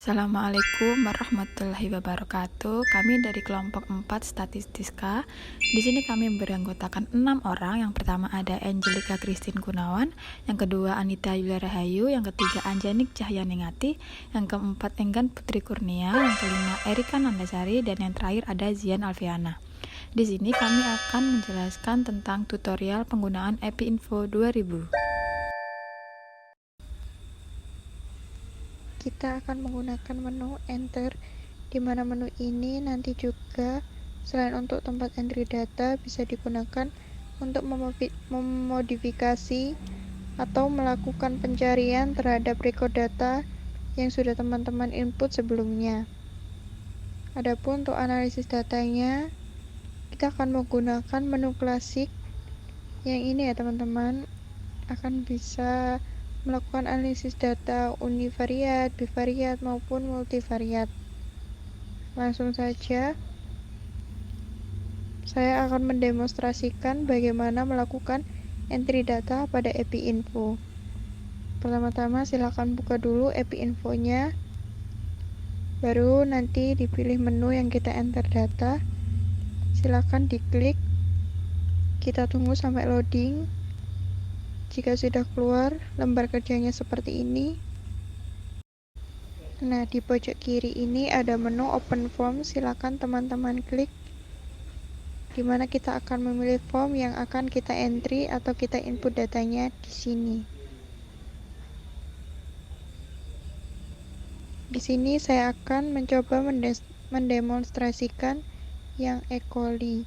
Assalamualaikum warahmatullahi wabarakatuh. Kami dari kelompok 4 Statistika. Di sini kami beranggotakan 6 orang. Yang pertama ada Angelika Christine Gunawan, yang kedua Anita Yulia Rahayu, yang ketiga Anjanik Cahyaningati, yang keempat Enggan Putri Kurnia, yang kelima Erika Nandasari, dan yang terakhir ada Zian Alfiana. Di sini kami akan menjelaskan tentang tutorial penggunaan EpiInfo 2000. Kita akan menggunakan menu Enter, di mana menu ini nanti juga selain untuk tempat entry data bisa digunakan untuk memodifikasi atau melakukan pencarian terhadap record data yang sudah teman-teman input sebelumnya. Adapun untuk analisis datanya, kita akan menggunakan menu klasik yang ini ya teman-teman, akan bisa melakukan analisis data univariat, bivariat, maupun multivariat. Langsung saja, saya akan mendemonstrasikan bagaimana melakukan entry data pada EpiInfo. Pertama-tama silakan buka dulu EpiInfo-nya, baru nanti dipilih menu yang kita enter data. Silakan diklik, kita tunggu sampai loading. Jika sudah keluar, lembar kerjanya seperti ini. Nah, di pojok kiri ini ada menu Open Form. Silakan teman-teman klik, di mana kita akan memilih form yang akan kita entry atau kita input datanya di sini. Di sini saya akan mencoba mendemonstrasikan yang E. coli.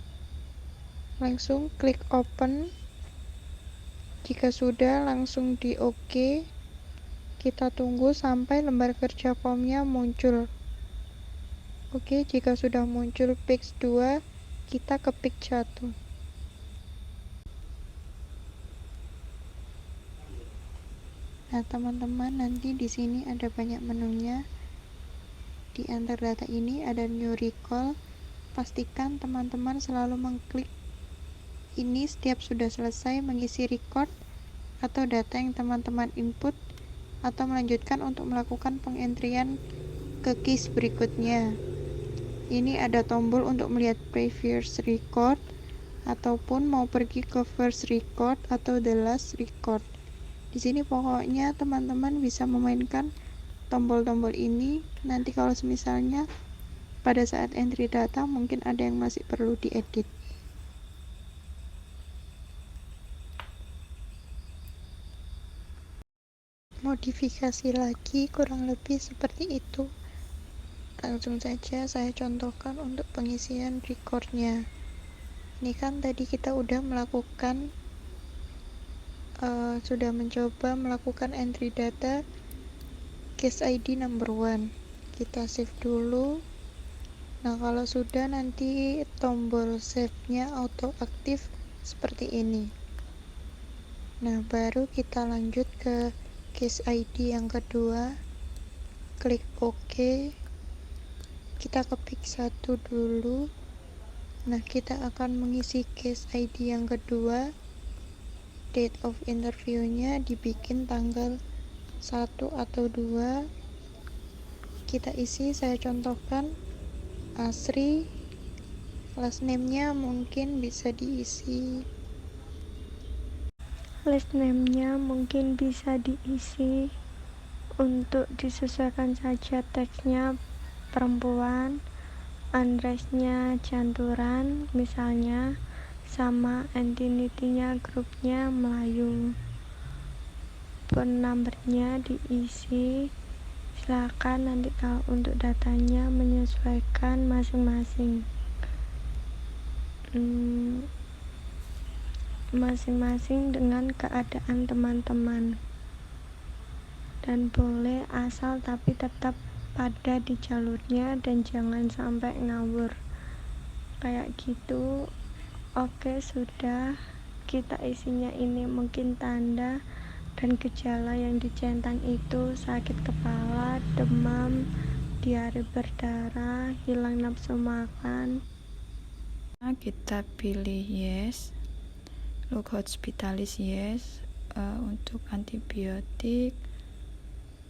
Langsung klik Open. Jika sudah, langsung di OK. Kita tunggu sampai lembar kerja formnya muncul. Oke, jika sudah muncul pix 2, kita ke pix 1. Nah, teman-teman, nanti di sini ada banyak menunya. Di enter data ini ada new recall. Pastikan teman-teman selalu mengklik ini setiap sudah selesai mengisi record atau data yang teman-teman input, atau melanjutkan untuk melakukan pengentrian ke case berikutnya. Ini ada tombol untuk melihat previous record, ataupun mau pergi ke first record atau the last record. Di sini pokoknya teman-teman bisa memainkan tombol-tombol ini. Nanti kalau misalnya pada saat entry data mungkin ada yang masih perlu diedit. Modifikasi lagi kurang lebih seperti itu. Langsung saja saya contohkan untuk pengisian recordnya. Ini kan tadi kita udah melakukan sudah mencoba melakukan entry data case ID number 1. Kita save dulu. Nah, kalau sudah nanti tombol save-nya auto aktif seperti ini. Nah, baru kita lanjut ke case ID yang kedua. Klik OK. Kita ke pix 1 dulu. Nah, kita akan mengisi case ID yang kedua. Date of interview-nya dibikin tanggal 1 atau 2. Kita isi, saya contohkan Asri. Last name-nya mungkin bisa diisi. Untuk disesuaikan saja teksnya perempuan, address-nya Janturan misalnya, sama entity-nya grupnya Melayu. Phone number-nya diisi. Silakan nanti kalau untuk datanya menyesuaikan masing-masing dengan keadaan teman-teman, dan boleh asal tapi tetap pada di jalurnya dan jangan sampai ngawur kayak gitu. Oke, sudah. Kita isinya ini mungkin tanda dan gejala yang dicentang itu sakit kepala, demam, diare berdarah, hilang nafsu makan. Nah, kita pilih yes. Look hospitalis yes. Untuk antibiotik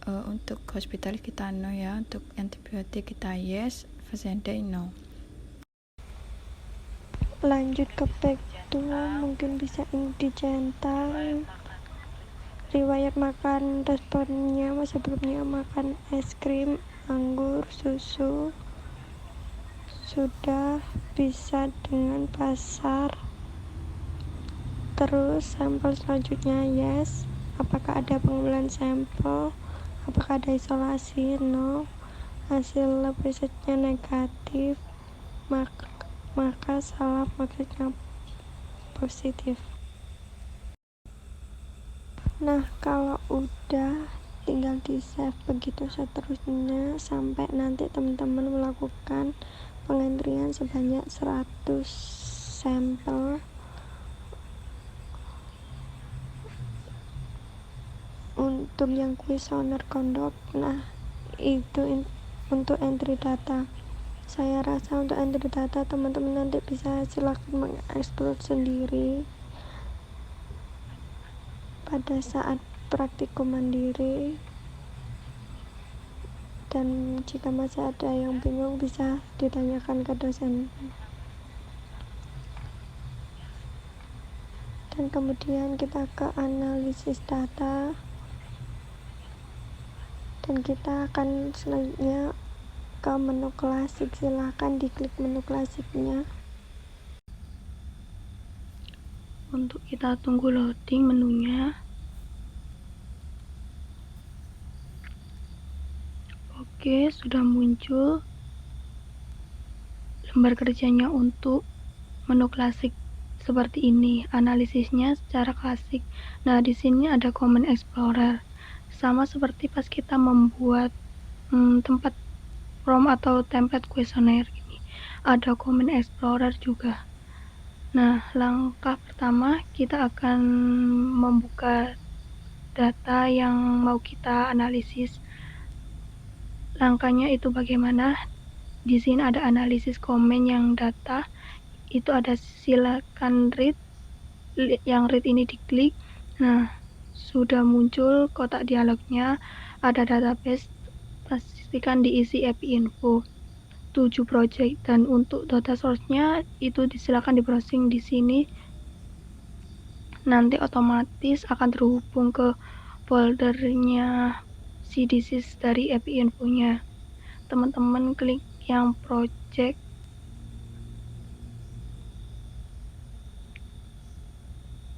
Untuk hospital kita no ya, untuk antibiotik kita yes, Fazenda no. Lanjut ke back to, mungkin bisa indigentang. Riwayat makan responnya sebelumnya makan es krim, anggur, susu, sudah bisa dengan pasar. Terus sampel selanjutnya yes, apakah ada pengambilan sampel, apakah ada isolasi, no, hasil lab risetnya negatif, maka salah maksudnya positif. Nah, kalau udah tinggal di save begitu seterusnya sampai nanti teman-teman melakukan pengantrian sebanyak 100 sampel untuk yang kuesioner kondok. Nah, itu untuk entry data. Saya rasa untuk entry data teman-teman nanti bisa silakan mengeksplor sendiri pada saat praktikum mandiri, dan jika masih ada yang bingung bisa ditanyakan ke dosen. Dan kemudian kita ke analisis data, dan kita akan selanjutnya ke menu klasik. Silahkan diklik menu klasiknya. Untuk kita tunggu loading menunya. Oke, sudah muncul lembar kerjanya untuk menu klasik seperti ini. Analisisnya secara klasik. Nah, di sini ada Common Explorer. Sama seperti pas kita membuat tempat form atau template kuesioner ini. Ada Common Explorer juga. Nah, langkah pertama kita akan membuka data yang mau kita analisis. Langkahnya itu bagaimana? Di sini ada analisis komen yang data. Itu ada silakan read. Yang read ini diklik. Nah, sudah muncul kotak dialognya. Ada database. Pastikan diisi API info. 7 project, dan untuk data source-nya itu silakan di browsing di sini. Nanti otomatis akan terhubung ke foldernya CDSys dari API infonya. Teman-teman klik yang project.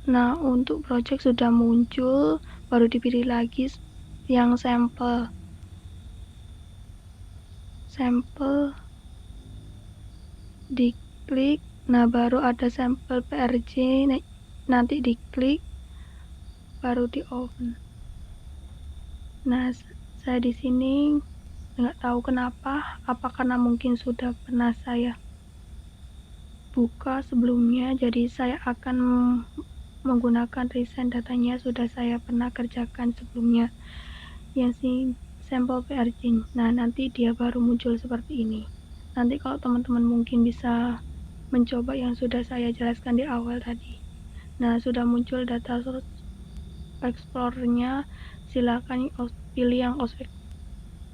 Nah, untuk project sudah muncul, baru dipilih lagi yang sampel diklik. Nah, baru ada sampel PRJ, nanti diklik baru di open. Nah, saya di sini nggak tahu kenapa, apa karena mungkin sudah pernah saya buka sebelumnya, jadi saya akan menggunakan recent datanya sudah saya pernah kerjakan sebelumnya, yang si sampel PRJ. Nah, nanti dia baru muncul seperti ini. Nanti kalau teman-teman mungkin bisa mencoba yang sudah saya jelaskan di awal tadi. Nah, sudah muncul data source Explorer-nya, silakan pilih yang OSPEC,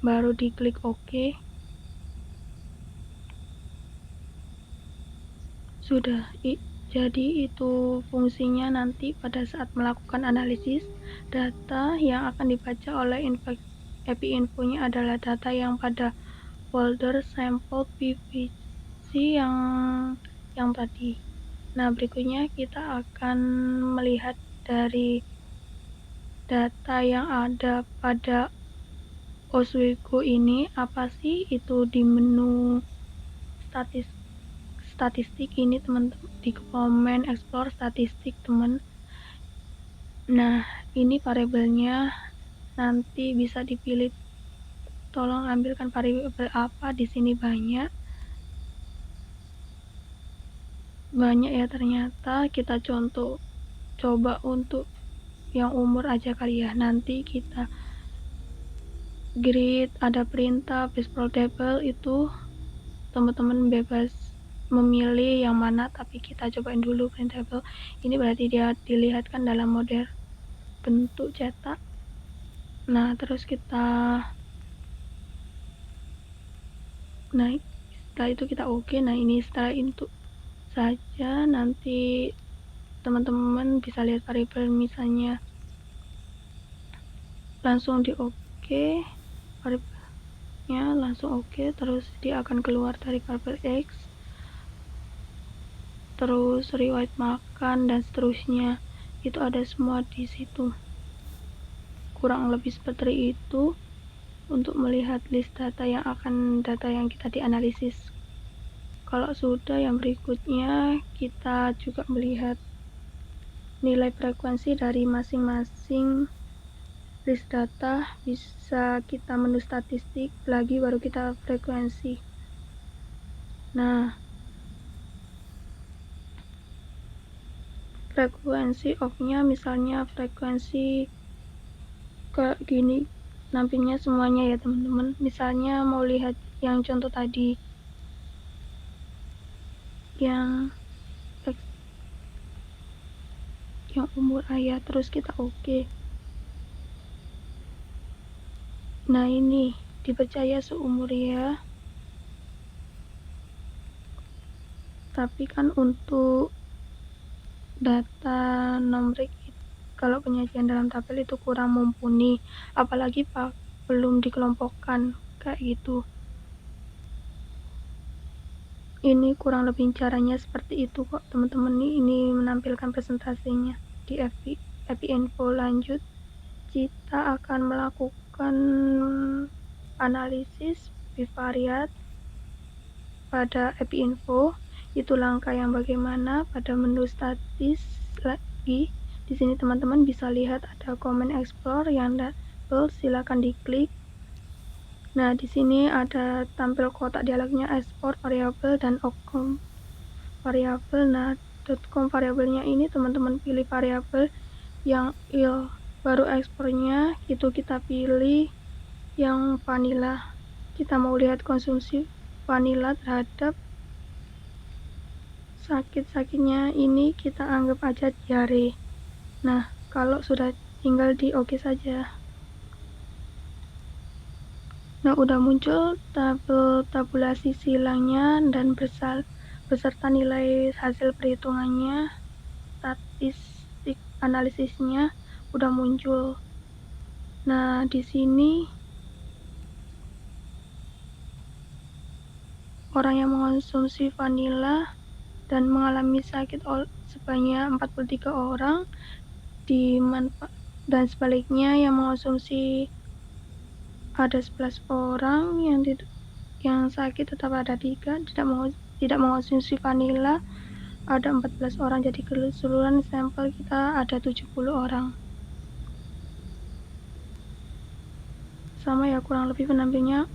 baru diklik OK. Sudah, jadi itu fungsinya nanti pada saat melakukan analisis. Data yang akan dibaca oleh API infonya adalah data yang pada folder sampel PVC yang tadi. Nah, berikutnya kita akan melihat dari data yang ada pada Oswego ini apa sih itu di menu statistik ini teman-teman, di komen explore statistik teman. Nah, ini variabelnya nanti bisa dipilih, tolong ambilkan variabel apa. Di sini banyak ya, ternyata kita coba untuk yang umur aja kali ya. Nanti kita grid, ada perintah base portable, itu teman-teman bebas memilih yang mana, tapi kita cobain dulu printable. Ini berarti dia dilihatkan dalam model bentuk cetak. Nah, terus setelah itu kita oke. Nah, ini setelah itu saja nanti teman-teman bisa lihat variabel misalnya langsung di oke, variabelnya langsung oke, terus dia akan keluar dari variabel X, terus riwayat makan dan seterusnya, itu ada semua di situ. Kurang lebih seperti itu untuk melihat list data yang kita dianalisis. Kalau sudah, yang berikutnya kita juga melihat nilai frekuensi dari masing-masing list data. Bisa kita menu statistik lagi, baru kita frekuensi. Nah, frekuensi off-nya misalnya frekuensi kayak gini nampilnya semuanya ya teman-teman. Misalnya mau lihat yang contoh tadi yang umur ayah, terus kita oke. Nah, ini dipercaya seumur ya, tapi kan untuk data numerik kalau penyajian dalam tabel itu kurang mumpuni, apalagi belum dikelompokkan kayak gitu. Ini kurang lebih caranya seperti itu kok teman-teman. Ini menampilkan presentasinya di Epinfo. Lanjut, kita akan melakukan analisis bivariat pada Epinfo. Itu langkah yang bagaimana pada menu statis lagi. Di sini teman-teman bisa lihat ada comment explore yang double, silakan diklik. Nah, di sini ada tampil kotak dialognya export variabel dan outcome variabel. Nah, outcome variabelnya ini teman-teman pilih variabel yang baru ekspornya itu kita pilih yang vanilla. Kita mau lihat konsumsi vanilla terhadap sakit-sakitnya, ini kita anggap aja diare. Nah, kalau sudah tinggal di oke saja. Nah, udah muncul tabel tabulasi silangnya dan beserta nilai hasil perhitungannya, statistik analisisnya udah muncul. Nah, di sini orang yang mengonsumsi vanila dan mengalami sakit sebanyak 43 orang, dan sebaliknya yang mengonsumsi ada 11 orang, yang sakit tetap ada 3, tidak mengonsumsi vanila ada 14 orang. Jadi keseluruhan sampel kita ada 70 orang. Sama ya, kurang lebih penampilnya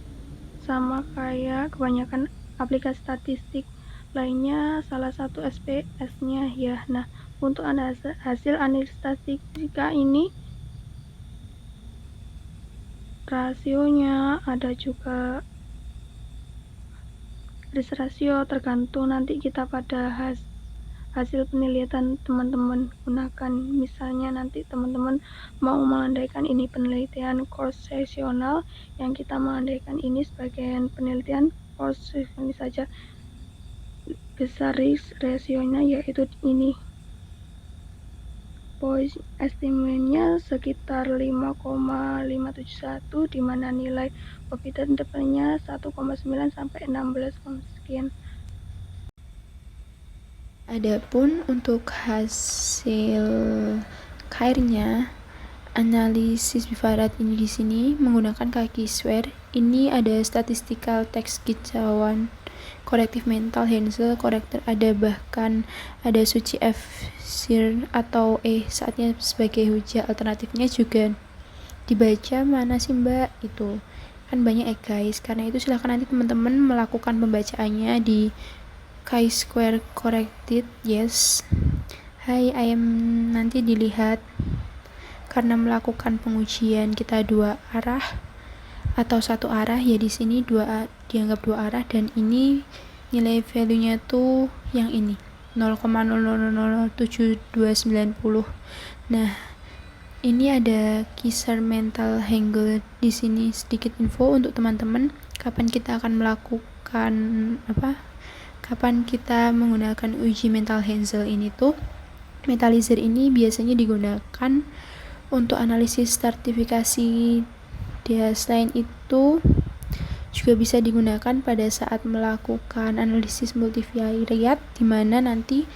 sama kayak kebanyakan aplikasi statistik lainnya, salah satu SPS-nya ya. Nah, untuk hasil analisis statistika ini rasionya ada juga risk rasio, tergantung nanti kita pada hasil penelitian teman-teman gunakan. Misalnya nanti teman-teman mau mengandaikan ini penelitian cross-sectional, yang kita mengandaikan ini sebagai penelitian cross-sectional saja, besar risk rasionya yaitu ini, point estimate-nya sekitar 5,571, di mana nilai confidence interval-nya 1,9 sampai 16, sekian. Adapun untuk hasil KR-nya, analisis bivariat ini di sini menggunakan Kakisware. Ini ada statistical text kicauan, korektif mental, Hansel, korektor, ada bahkan ada suci F sir atau saatnya sebagai hujah. Alternatifnya juga dibaca mana sih mbak, itu kan banyak guys. Karena itu silahkan nanti teman-teman melakukan pembacaannya di chi-square corrected. Yes, hai, I am nanti dilihat karena melakukan pengujian kita dua arah atau satu arah ya. Di sini dianggap dua arah, dan ini nilai value-nya tuh yang ini 0,000729. Nah, Ini ada kisar mental Hangul di sini, sedikit info untuk teman-teman kapan kita akan melakukan kapan kita menggunakan uji mental Hangul ini tuh. Mentalizer ini biasanya digunakan untuk analisis stratifikasi dia. Selain itu juga bisa digunakan pada saat melakukan analisis multivariat, di mana nanti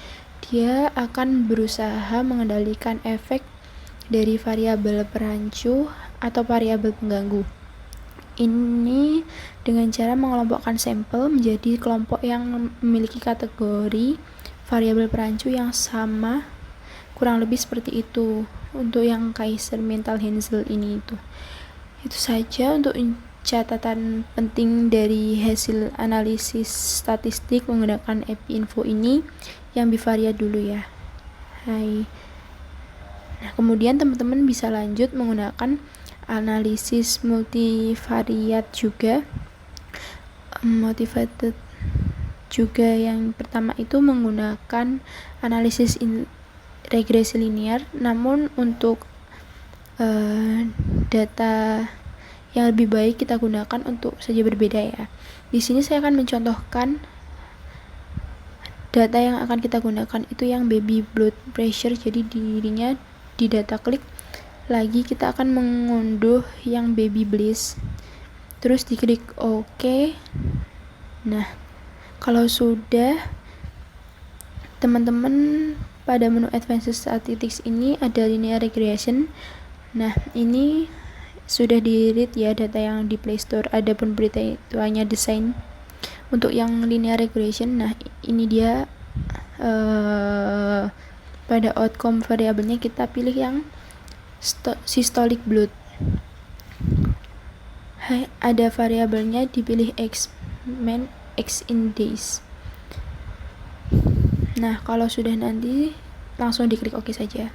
dia akan berusaha mengendalikan efek dari variabel perancu atau variabel pengganggu. Ini dengan cara mengelompokkan sampel menjadi kelompok yang memiliki kategori variabel perancu yang sama, kurang lebih seperti itu untuk yang Kaiser mental Hangul ini. Itu saja untuk catatan penting dari hasil analisis statistik menggunakan EpiInfo ini yang bivariat dulu ya. Nah, kemudian teman-teman bisa lanjut menggunakan analisis multivariat juga. Motivated juga yang pertama itu menggunakan analisis regresi linear, namun untuk data yang lebih baik kita gunakan untuk saja berbeda ya. Di sini saya akan mencontohkan data yang akan kita gunakan itu yang baby blood pressure. Jadi dirinya di data klik lagi kita akan mengunduh yang baby bliss, terus diklik OK. Nah, kalau sudah, teman-teman pada menu Advanced Statistics ini ada linear regression. Nah, ini sudah di-read ya data yang di Play Store, adapun berita itu hanya desain untuk yang linear regression. Nah, ini dia pada outcome variabelnya kita pilih yang systolic blood. Ada variabelnya dipilih X in days. Nah, kalau sudah nanti langsung diklik OK saja.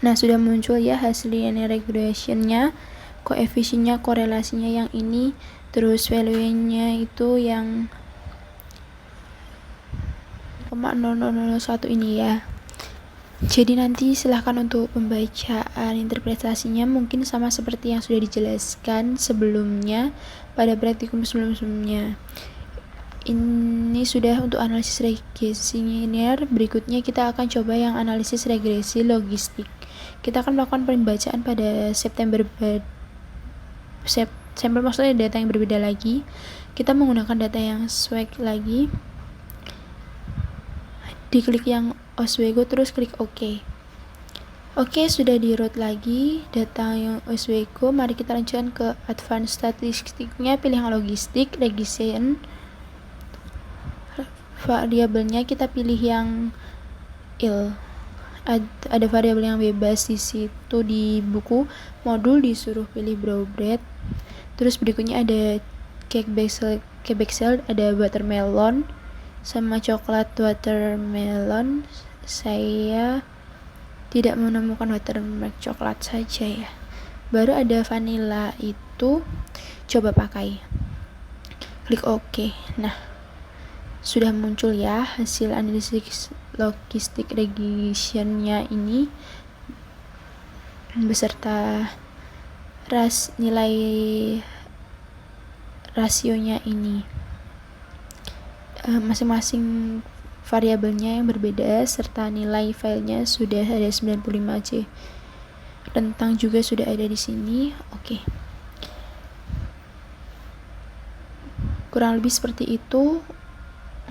Nah, sudah muncul ya hasil linear regressionnya, koefisiennya, korelasinya yang ini, terus value-nya itu yang 0,0001 ini ya. Jadi nanti silahkan untuk pembacaan interpretasinya mungkin sama seperti yang sudah dijelaskan sebelumnya pada praktikum sebelumnya. Ini sudah untuk analisis regresi linear. Berikutnya kita akan coba yang analisis regresi logistik. Kita akan melakukan pembacaan pada September maksudnya data yang berbeda lagi. Kita menggunakan data yang swag lagi. Diklik yang Oswego terus klik OK. Oke, sudah di-route lagi data yang Oswego. Mari kita lanjutkan ke advanced statistiknya. Pilih yang logistik, regression. Variabelnya kita pilih yang il. Ada variabel yang bebas di situ di buku modul, disuruh pilih brown bread. Terus berikutnya ada cake basil, ada watermelon sama coklat watermelon. Saya tidak menemukan watermelon coklat saja ya. Baru ada vanilla, itu coba pakai. Klik OK. Nah, sudah muncul ya hasil analisis logistik regressionnya ini beserta nilai rasionya ini. Masing-masing variabelnya yang berbeda serta nilai filenya sudah ada 95C. Rentang juga sudah ada di sini. Oke. Kurang lebih seperti itu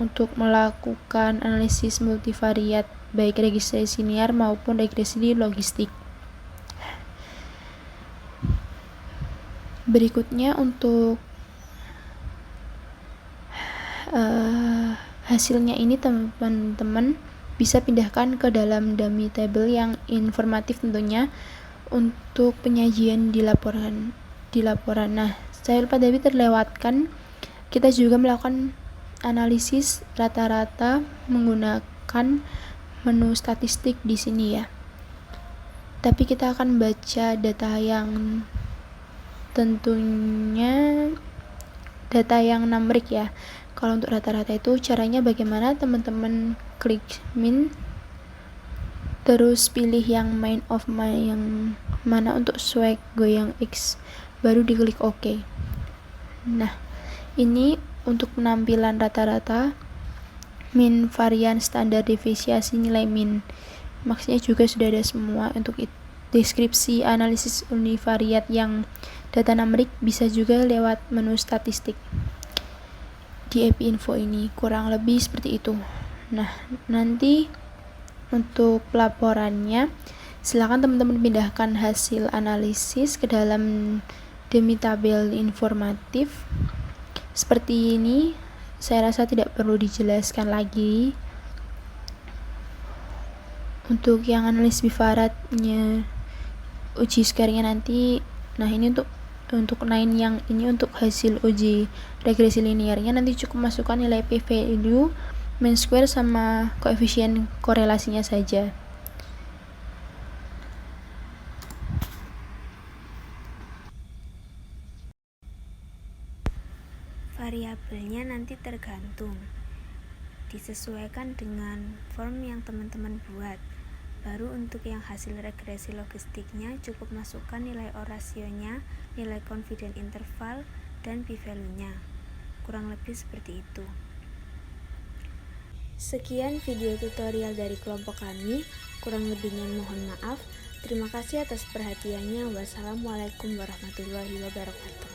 untuk melakukan analisis multivariat baik regresi linear maupun regresi logistik. Berikutnya untuk hasilnya ini teman-teman bisa pindahkan ke dalam dummy table yang informatif tentunya untuk penyajian di laporan. Nah, saya lupa tadi terlewatkan, kita juga melakukan analisis rata-rata menggunakan menu statistik di sini ya. Tapi kita akan baca data yang tentunya data yang numerik ya. Kalau untuk rata-rata itu caranya bagaimana, teman-teman klik min, terus pilih yang main of my yang mana untuk swag goyang X, baru diklik OK. Nah, ini untuk penampilan rata-rata min varian standar deviasi nilai min. Maksudnya juga sudah ada semua. Untuk deskripsi analisis univariat yang data numerik bisa juga lewat menu statistik di API Info ini, kurang lebih seperti itu. Nah, nanti untuk pelaporannya silakan teman-teman pindahkan hasil analisis ke dalam demi tabel informatif seperti ini. Saya rasa tidak perlu dijelaskan lagi. Untuk yang analisis bivaratnya uji squaringnya nanti, nah ini untuk 9 yang ini untuk hasil uji regresi linearnya nanti cukup masukkan nilai p-value, mean square sama koefisien korelasinya saja. Variabelnya nanti tergantung, disesuaikan dengan form yang teman-teman buat. Baru untuk yang hasil regresi logistiknya cukup masukkan nilai O-rasionya, nilai confidence interval, dan p-value-nya. Kurang lebih seperti itu. Sekian video tutorial dari kelompok kami, kurang lebihnya mohon maaf. Terima kasih atas perhatiannya. Wassalamualaikum warahmatullahi wabarakatuh.